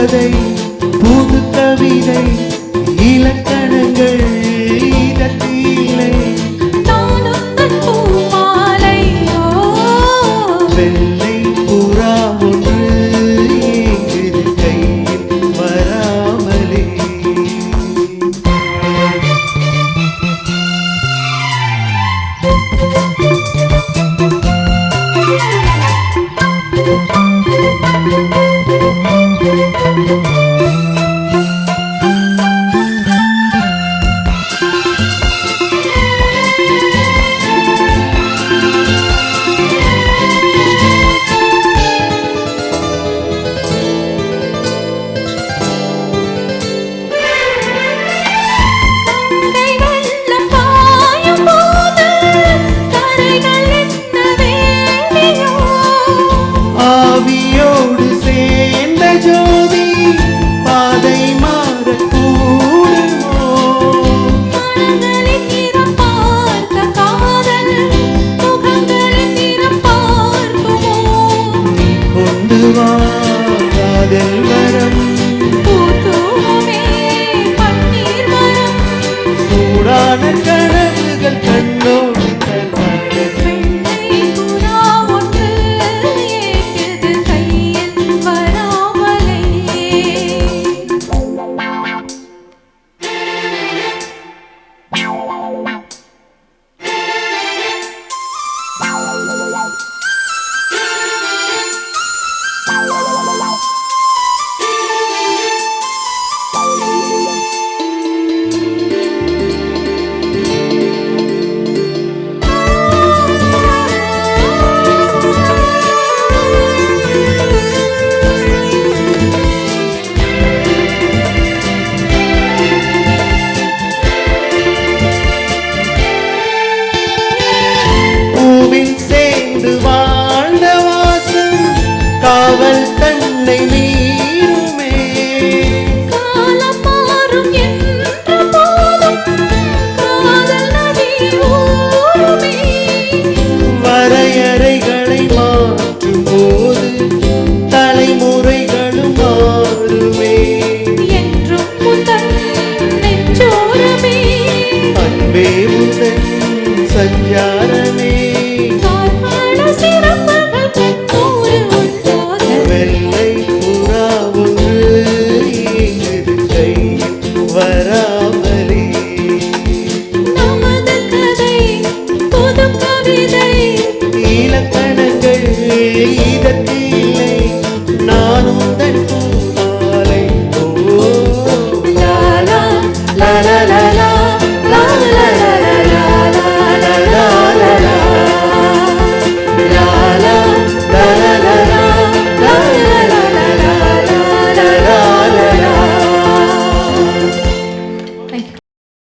கதை புது கவிதை இலக்கணங்கள் இதத்திலே வெள்ளை புறா ஒன்று ஏங்குது கையில் வராமலே. ஆவியோடு சேர்ந்த ஜோதி பாதை மாறக்கூடுமோ? நீ கொண்டு வா காதல் வரம் சூடான கனவுகள் கண்ணோடு சேர்ந்து வாழ்ந்த வாசம் காவல் தன்னை மீறுமே. காலம் மாறும் என்ற போதும் காதல் நதி ஊறுமே. வரையறைகளை மாற்றும் போது தலைமுறைகளும் மாறுமே. என்றும் முதல் நெஞ்சோரமே அன்பே முதல் சஞ்சாரமே